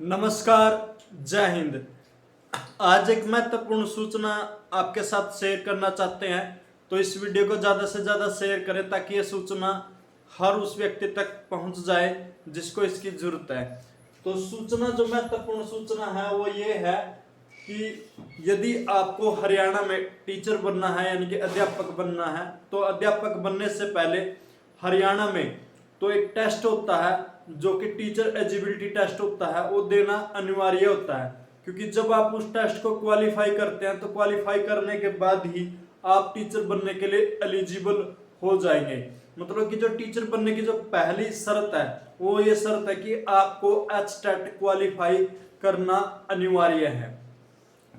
नमस्कार, जय हिंद। आज एक महत्वपूर्ण सूचना आपके साथ शेयर करना चाहते हैं, तो इस वीडियो को ज़्यादा से ज़्यादा शेयर करें ताकि ये सूचना हर उस व्यक्ति तक पहुंच जाए जिसको इसकी जरूरत है। तो सूचना जो महत्वपूर्ण सूचना है वो ये है कि यदि आपको हरियाणा में टीचर बनना है यानी कि अध्यापक बनना है, तो अध्यापक बनने से पहले हरियाणा में तो एक टेस्ट होता है जो कि टीचर एलिजिबिलिटी टेस्ट होता है, वो देना अनिवार्य होता है। क्योंकि जब आप उस टेस्ट को क्वालिफाई करते हैं तो क्वालिफाई करने के बाद ही आप टीचर बनने के लिए एलिजिबल हो जाएंगे। मतलब कि जो टीचर बनने की जो पहली शर्त है वो ये शर्त है कि आपको एचटेट क्वालिफाई करना अनिवार्य है।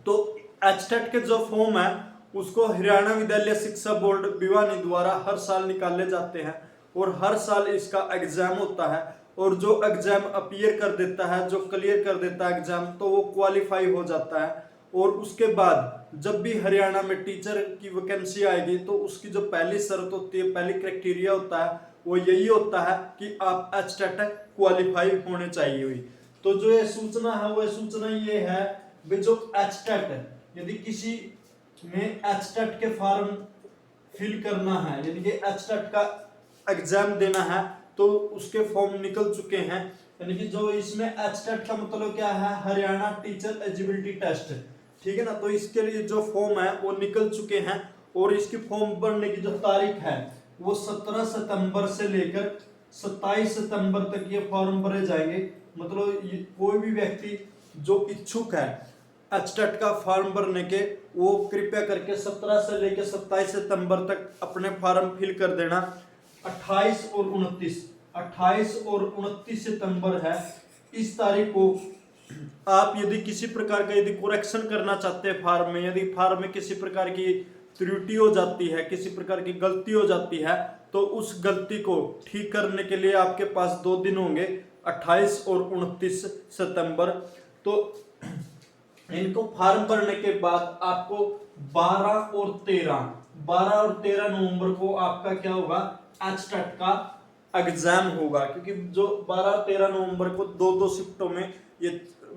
तो एचटेट के जो फॉर्म है उसको हरियाणा विद्यालय शिक्षा बोर्ड भिवानी द्वारा हर साल निकाले जाते हैं और हर साल इसका एग्जाम होता है। और जो एग्जाम अपीयर कर देता है, जो क्लियर कर देता है एग्जाम, तो वो क्वालिफाई हो जाता है। और उसके बाद जब भी हरियाणा में टीचर की वैकेंसी आएगी तो उसकी जो पहली शर्त होती है, पहली क्राइटेरिया होता है, वो यही होता है कि आप एचटेट क्वालिफाई होने चाहिए हुई। तो जो ये सूचना है वो सूचना ये है कि जो एचटेट है, यदि किसी में एचटेट के फॉर्म फिल करना है यानी कि एचटेट का एग्जाम देना है तो उसके फॉर्म निकल चुके हैं। यानी कि जो इसमें एचटेट का मतलब क्या है, हरियाणा टीचर एलिजिबिलिटी टेस्ट, ठीक है ना। तो इसके लिए जो फॉर्म है वो निकल चुके हैं और इसकी फॉर्म भरने की जो तारीख है वो 17 सितंबर से लेकर 27 सितंबर तक ये फॉर्म भरे जाएंगे। मतलब कोई भी व्यक्ति जो इच्छुक है एचटेट का फॉर्म भरने के, वो कृपया करके 17 से लेकर 27 सितंबर तक अपने फॉर्म फिल कर देना। 28 और 29 सितंबर है, इस तारीख को आप यदि किसी प्रकार का यदि करेक्शन करना चाहते हैं फॉर्म में, यदि फॉर्म में किसी प्रकार की त्रुटि हो जाती है, किसी प्रकार की गलती हो जाती है, तो उस गलती को ठीक करने के लिए आपके पास 2 दिन होंगे, 28 और 29 सितंबर। तो इनको फॉर्म भरने के बाद आपको 12 और 13 नवंबर को आपका क्या होगा, एचटेट का एग्जाम होगा। क्योंकि जो 12 और 13 नवंबर को दो शिफ्टों में, ये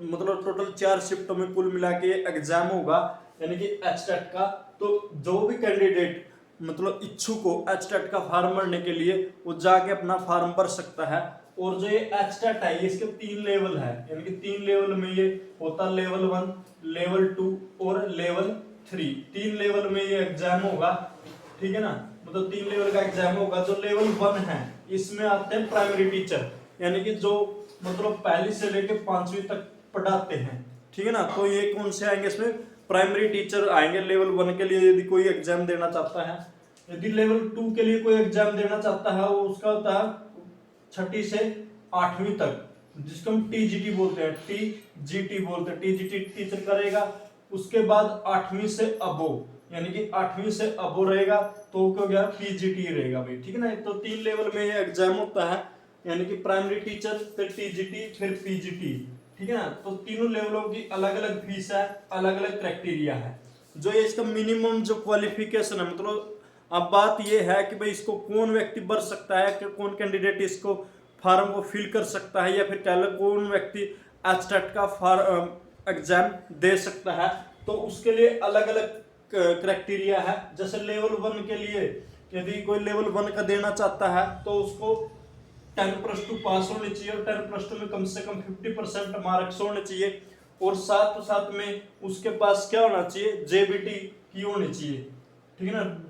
मतलब टोटल 4 शिफ्टों में कुल मिला के एग्जाम होगा यानी कि एचटेट का। तो जो भी कैंडिडेट मतलब इच्छुक हो एचटेट का फॉर्म भरने के लिए, वो जाके अपना फॉर्म भर सकता है। और जो ये एचटेट है इसके 3 लेवल है, यानी कि 3 लेवल में ये होता, लेवल 1, लेवल 2 और लेवल 3। 3 लेवल में ये एग्जाम होगा, ठीक है ना। मतलब 3 लेवल का एग्जाम होगा। जो लेवल 1 है इसमें आते हैं प्राइमरी टीचर, यानी कि जो मतलब पहली से लेकर 5वीं तक पढ़ाते हैं, ठीक है ना। तो ये कौन से आएंगे, इसमें प्राइमरी टीचर आएंगे लेवल 1 के लिए यदि कोई एग्जाम देना चाहता है। यदि लेवल 2 के लिए कोई एग्जाम देना चाहता है वो उसका होता है 6ठी से 8वीं तक, जिसको हम टीजीटी बोलते हैं, टीजीटी टीचर करेगा। उसके बाद 8वीं से अबो, यानी कि 8वीं से अबो रहेगा तो क्या हो गया, पीजीटी रहेगा भाई, ठीक है ना। तो 3 लेवल में ये एग्जाम होता है, यानी कि प्राइमरी टीचर, फिर टीजीटी, फिर पीजीटी, ठीक है ना। तो तीनों लेवलों की अलग अलग फीस है, अलग अलग क्राइटेरिया है। जो ये इसका मिनिमम जो क्वालिफिकेशन है, मतलब अब बात ये है कि भाई इसको कौन व्यक्ति भर सकता है, कि कौन कैंडिडेट इसको फॉर्म को फिल कर सकता है, या फिर कौन व्यक्ति एचटेट का फॉर्म एग्जाम दे सकता है। तो उसके लिए अलग अलग क्राइटेरिया है। जैसे लेवल 1 के लिए यदि कोई लेवल 1 का देना चाहता है तो उसको 10+2 पास होने चाहिए, और 10+2 में कम से कम 50% मार्क्स होने चाहिए, और साथ में उसके पास क्या होना चाहिए, जेबीटी की होनी चाहिए, ठीक है ना।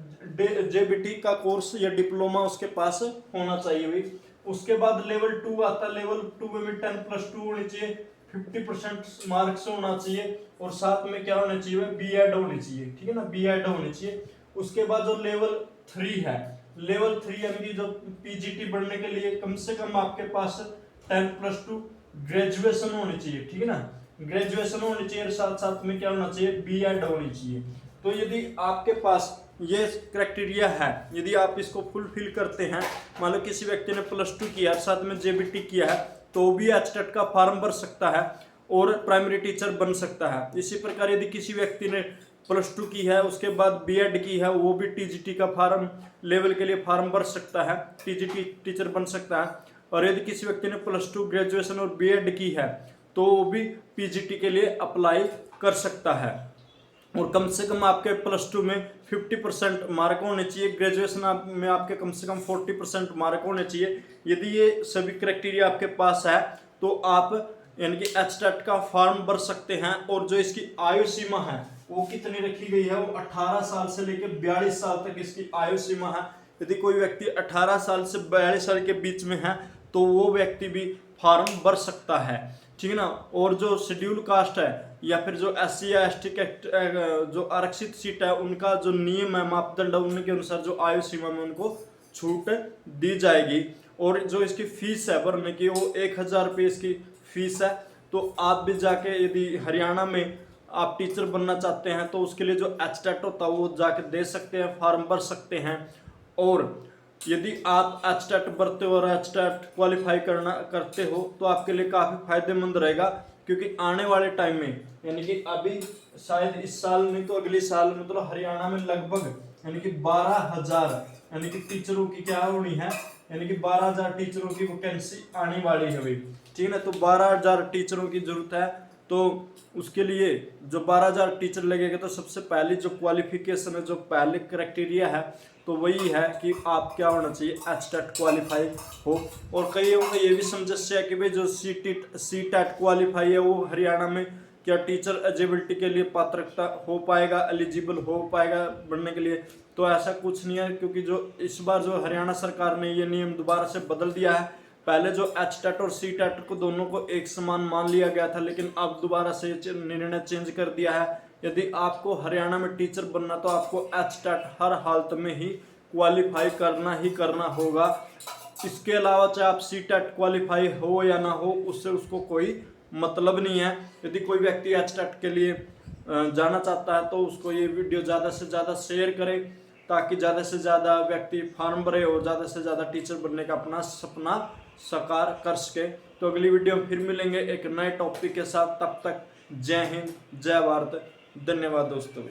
जेबीटी का कोर्स या डिप्लोमा उसके पास होना चाहिए भी। उसके बाद लेवल 2 आता है, लेवल 2 में 10+2 होनी चाहिए, 50% मार्क्स होना चाहिए, और साथ में क्या होना चाहिए, बीएड होनी चाहिए, ठीक है ना, बीएड होनी चाहिए। उसके बाद जो लेवल 3 है, लेवल 3 यानी कि जो पीजीटी बढ़ने के लिए कम से कम आपके पास 10+2 ग्रेजुएशन होनी चाहिए, ठीक है ना, ग्रेजुएशन होनी चाहिए, और साथ में क्या होना चाहिए, बीएड होनी चाहिए। तो यदि आपके पास ये क्राइटेरिया है, यदि आप इसको फुलफिल करते हैं, मान लो किसी व्यक्ति ने +2 किया साथ में जेबीटी किया है, तो भी एचटेट का फॉर्म भर सकता है और प्राइमरी टीचर बन सकता है। इसी प्रकार यदि किसी व्यक्ति ने +2 की है, उसके बाद बीएड की है, वो भी टीजीटी का फॉर्म लेवल के लिए फॉर्म भर सकता है, टीजीटी टीचर बन सकता है। और यदि किसी व्यक्ति ने +2 ग्रेजुएशन और बीएड की है तो वो भी पीजीटी के लिए अप्लाई कर सकता है। और कम से कम आपके +2 में 50% मार्क होने चाहिए, ग्रेजुएशन में आपके कम से कम 40% मार्क होने चाहिए। यदि ये सभी क्राइटेरिया आपके पास है तो आप यानी कि एचटेट का फॉर्म भर सकते हैं। और जो इसकी आयु सीमा है वो कितनी रखी गई है, वो 18 साल से लेकर 42 साल तक इसकी आयु सीमा है। यदि कोई व्यक्ति 18 साल से 42 साल के बीच में है तो वो व्यक्ति भी फॉर्म भर सकता है, ठीक है ना। और जो शेड्यूल कास्ट है या फिर जो SC या ST जो आरक्षित सीट है, उनका जो नियम है, मापदंड है, उनके अनुसार जो आयु सीमा में उनको छूट दी जाएगी। और जो इसकी फीस है भरने की, वो 1000 रुपये इसकी फीस है। तो आप भी जाके यदि हरियाणा में आप टीचर बनना चाहते हैं तो उसके लिए जो एचटेट होता है वो जाके दे सकते हैं, फॉर्म भर सकते हैं। और यदि आप एचटेट भरते हो और एचटेट क्वालिफाई करते हो तो आपके लिए काफ़ी फायदेमंद रहेगा, क्योंकि आने वाले टाइम में यानी कि अभी शायद इस साल नहीं तो अगले साल मतलब हरियाणा में लगभग यानी कि 12,000 यानी कि टीचरों की क्या होनी है, यानी कि 12,000 टीचरों की वैकेंसी आने वाली है भाई, ठीक है ना। तो 12,000 टीचरों की जरूरत है। तो उसके लिए जो 12,000 टीचर लगेगा तो सबसे पहली जो क्वालिफिकेशन है, जो पहले क्राइटेरिया है, तो वही है कि आप क्या होना चाहिए, एचटेट क्वालिफाई हो। और कईयों का ये भी समस्या है कि भाई जो सीटेट क्वालिफाई है वो हरियाणा में क्या टीचर एलिजिबिलिटी के लिए पात्रता हो पाएगा, एलिजिबल हो पाएगा बनने के लिए। तो ऐसा कुछ नहीं है, क्योंकि जो इस बार जो हरियाणा सरकार ने ये नियम दोबारा से बदल दिया है। पहले जो एचटेट और सीटेट को दोनों को एक समान मान लिया गया था, लेकिन अब दोबारा से निर्णय चेंज कर दिया है। यदि आपको हरियाणा में टीचर बनना तो आपको एचटेट हर हालत में ही क्वालिफाई करना होगा। इसके अलावा चाहे आप सीटेट क्वालिफाई हो या ना हो, उससे उसको कोई मतलब नहीं है। यदि कोई व्यक्ति एचटेट के लिए जाना चाहता है तो उसको ये वीडियो ज़्यादा से ज़्यादा शेयर करें, ताकि ज़्यादा से ज़्यादा व्यक्ति फॉर्म भरे और ज़्यादा से ज़्यादा टीचर बनने का अपना सपना साकार कर सके। तो अगली वीडियो में फिर मिलेंगे एक नए टॉपिक के साथ। तब तक जय हिंद, जय भारत, धन्यवाद दोस्तों।